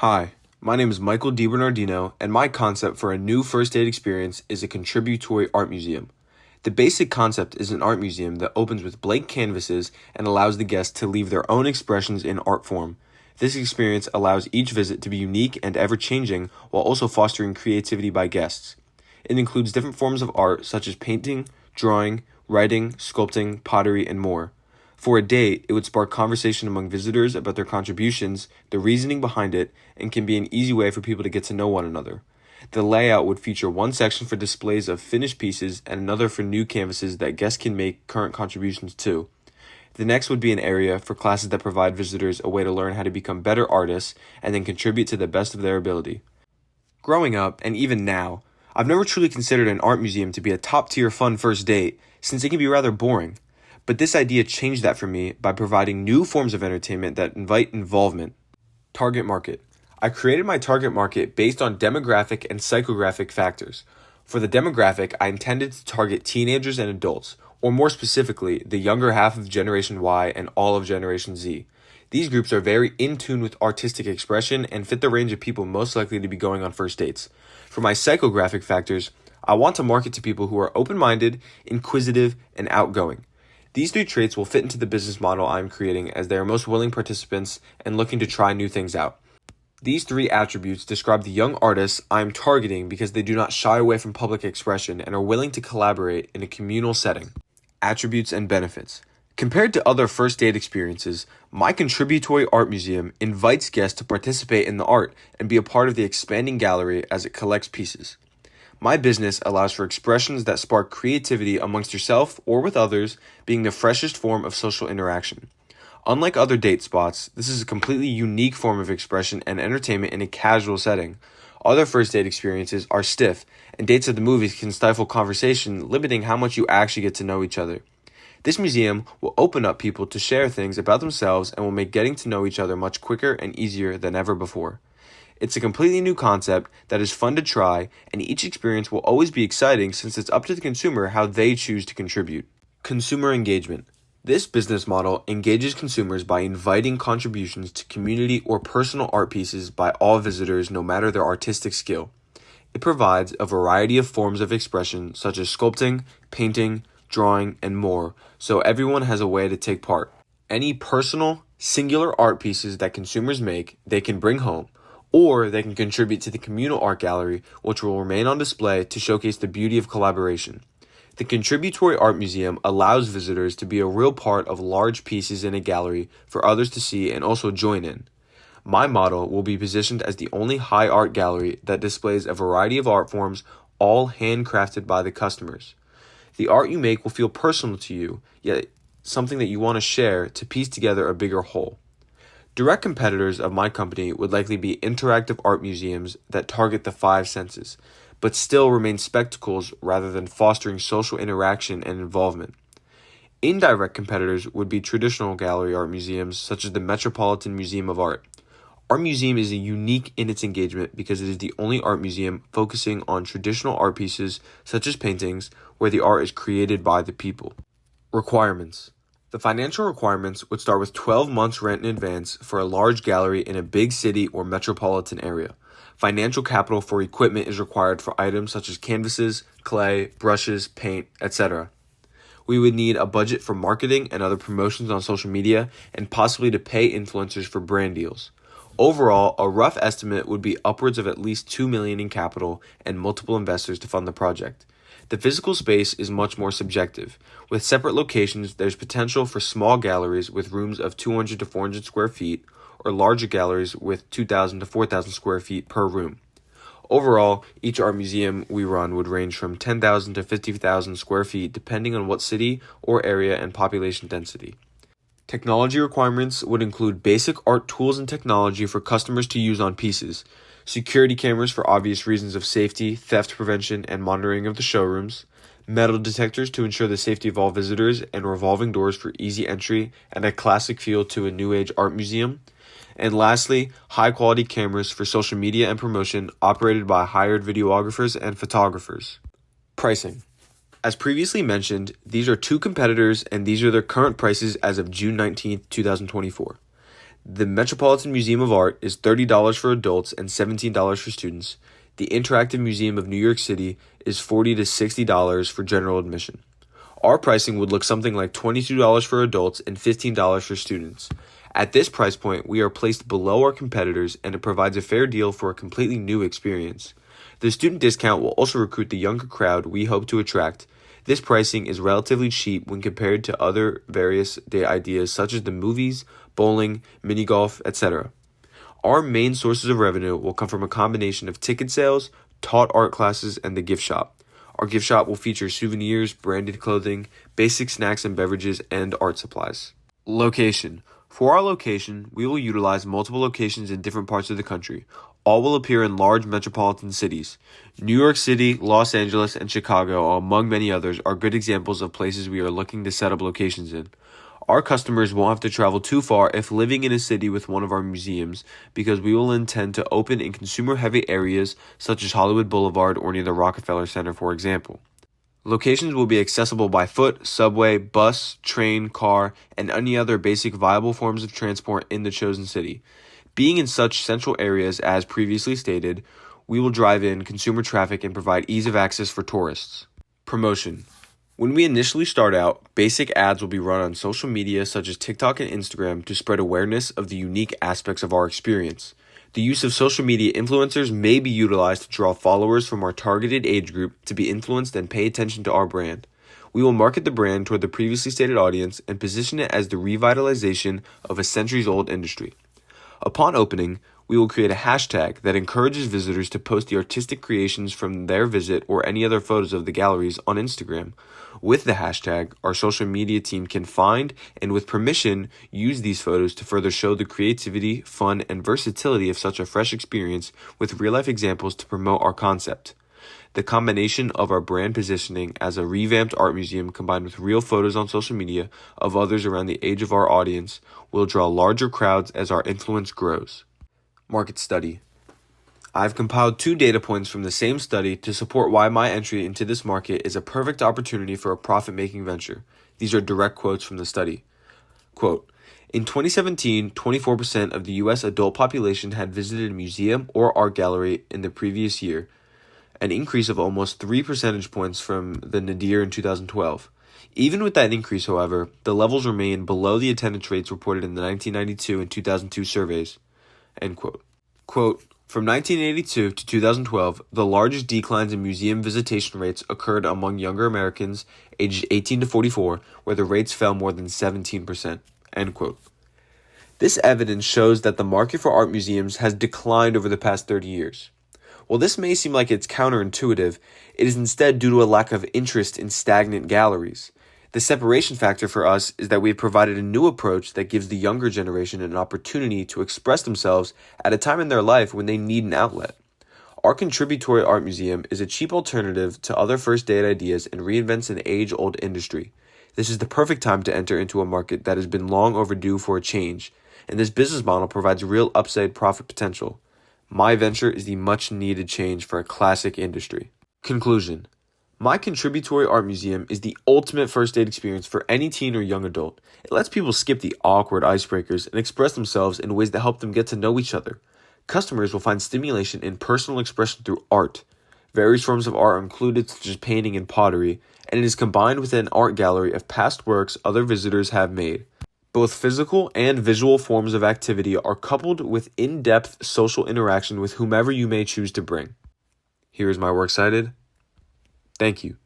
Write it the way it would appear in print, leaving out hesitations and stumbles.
Hi, my name is Michael DiBernardino, and my concept for a new first date experience is a contributory art museum. The basic concept is an art museum that opens with blank canvases and allows the guests to leave their own expressions in art form. This experience allows each visit to be unique and ever-changing while also fostering creativity by guests. It includes different forms of art such as painting, drawing, writing, sculpting, pottery, and more. For a date, it would spark conversation among visitors about their contributions, the reasoning behind it, and can be an easy way for people to get to know one another. The layout would feature one section for displays of finished pieces and another for new canvases that guests can make current contributions to. The next would be an area for classes that provide visitors a way to learn how to become better artists and then contribute to the best of their ability. Growing up, and even now, I've never truly considered an art museum to be a top-tier fun first date, since it can be rather boring. But this idea changed that for me by providing new forms of entertainment that invite involvement. Target market. I created my target market based on demographic and psychographic factors. For the demographic, I intended to target teenagers and adults, or more specifically, the younger half of Generation Y and all of Generation Z. These groups are very in tune with artistic expression and fit the range of people most likely to be going on first dates. For my psychographic factors, I want to market to people who are open-minded, inquisitive, and outgoing. These three traits will fit into the business model I'm creating as they are most willing participants and looking to try new things out. These three attributes describe the young artists I'm targeting because they do not shy away from public expression and are willing to collaborate in a communal setting. Attributes and benefits. Compared to other first date experiences, my contributory art museum invites guests to participate in the art and be a part of the expanding gallery as it collects pieces. My business allows for expressions that spark creativity amongst yourself or with others, being the freshest form of social interaction. Unlike other date spots, this is a completely unique form of expression and entertainment in a casual setting. Other first date experiences are stiff, and dates at the movies can stifle conversation, limiting how much you actually get to know each other. This museum will open up people to share things about themselves and will make getting to know each other much quicker and easier than ever before. It's a completely new concept that is fun to try, and each experience will always be exciting since it's up to the consumer how they choose to contribute. Consumer engagement. This business model engages consumers by inviting contributions to community or personal art pieces by all visitors no matter their artistic skill. It provides a variety of forms of expression such as sculpting, painting, drawing, and more, so everyone has a way to take part. Any personal, singular art pieces that consumers make, they can bring home, or they can contribute to the communal art gallery, which will remain on display to showcase the beauty of collaboration. The Contributory Art Museum allows visitors to be a real part of large pieces in a gallery for others to see and also join in. My model will be positioned as the only high art gallery that displays a variety of art forms, all handcrafted by the customers. The art you make will feel personal to you, yet something that you want to share to piece together a bigger whole. Direct competitors of my company would likely be interactive art museums that target the five senses, but still remain spectacles rather than fostering social interaction and involvement. Indirect competitors would be traditional gallery art museums such as the Metropolitan Museum of Art. Our museum is unique in its engagement because it is the only art museum focusing on traditional art pieces such as paintings where the art is created by the people. Requirements. The financial requirements would start with 12 months rent in advance for a large gallery in a big city or metropolitan area. Financial capital for equipment is required for items such as canvases, clay, brushes, paint, etc. We would need a budget for marketing and other promotions on social media and possibly to pay influencers for brand deals. Overall, a rough estimate would be upwards of at least $2 million in capital and multiple investors to fund the project. The physical space is much more subjective. With separate locations, there's potential for small galleries with rooms of 200 to 400 square feet, or larger galleries with 2,000 to 4,000 square feet per room. Overall, each art museum we run would range from 10,000 to 50,000 square feet depending on what city or area and population density. Technology requirements would include basic art tools and technology for customers to use on pieces, security cameras for obvious reasons of safety, theft prevention, and monitoring of the showrooms, metal detectors to ensure the safety of all visitors, and revolving doors for easy entry and a classic feel to a new age art museum. And lastly, high-quality cameras for social media and promotion operated by hired videographers and photographers. Pricing. As previously mentioned, these are two competitors and these are their current prices as of June 19th, 2024. The Metropolitan Museum of Art is $30 for adults and $17 for students. The Interactive Museum of New York City is $40 to $60 for general admission. Our pricing would look something like $22 for adults and $15 for students. At this price point, we are placed below our competitors, and it provides a fair deal for a completely new experience. The student discount will also recruit the younger crowd we hope to attract. This pricing is relatively cheap when compared to other various day ideas such as the movies, bowling, mini golf, etc. Our main sources of revenue will come from a combination of ticket sales, taught art classes, and the gift shop. Our gift shop will feature souvenirs, branded clothing, basic snacks and beverages, and art supplies. Location. For our location, we will utilize multiple locations in different parts of the country. All will appear in large metropolitan cities. New York City, Los Angeles, and Chicago, among many others, are good examples of places we are looking to set up locations in. Our customers won't have to travel too far if living in a city with one of our museums, because we will intend to open in consumer-heavy areas such as Hollywood Boulevard or near the Rockefeller Center, for example. Locations will be accessible by foot, subway, bus, train, car, and any other basic viable forms of transport in the chosen city. Being in such central areas as previously stated, we will drive in consumer traffic and provide ease of access for tourists. Promotion. When we initially start out, basic ads will be run on social media such as TikTok and Instagram to spread awareness of the unique aspects of our experience. The use of social media influencers may be utilized to draw followers from our targeted age group to be influenced and pay attention to our brand. We will market the brand toward the previously stated audience and position it as the revitalization of a centuries-old industry. Upon opening, we will create a hashtag that encourages visitors to post the artistic creations from their visit or any other photos of the galleries on Instagram. With the hashtag, our social media team can find and, with permission, use these photos to further show the creativity, fun, and versatility of such a fresh experience with real-life examples to promote our concept. The combination of our brand positioning as a revamped art museum combined with real photos on social media of others around the age of our audience will draw larger crowds as our influence grows. Market study. I've compiled 2 data points from the same study to support why my entry into this market is a perfect opportunity for a profit-making venture. These are direct quotes from the study. Quote, in 2017, 24% of the U.S. adult population had visited a museum or art gallery in the previous year, an increase of almost 3 percentage points from the nadir in 2012. Even with that increase, however, the levels remain below the attendance rates reported in the 1992 and 2002 surveys. End quote. Quote, from 1982 to 2012, the largest declines in museum visitation rates occurred among younger Americans aged 18 to 44, where the rates fell more than 17%. End quote. This evidence shows that the market for art museums has declined over the past 30 years. While this may seem like it's counterintuitive, it is instead due to a lack of interest in stagnant galleries. The separation factor for us is that we have provided a new approach that gives the younger generation an opportunity to express themselves at a time in their life when they need an outlet. Our contributory art museum is a cheap alternative to other first-date ideas and reinvents an age-old industry. This is the perfect time to enter into a market that has been long overdue for a change, and this business model provides real upside profit potential. My venture is the much-needed change for a classic industry. Conclusion. My contributory art museum is the ultimate first date experience for any teen or young adult. It lets people skip the awkward icebreakers and express themselves in ways that help them get to know each other. Customers will find stimulation in personal expression through art. Various forms of art are included, such as painting and pottery, and it is combined with an art gallery of past works other visitors have made. Both physical and visual forms of activity are coupled with in-depth social interaction with whomever you may choose to bring. Here is my works cited. Thank you.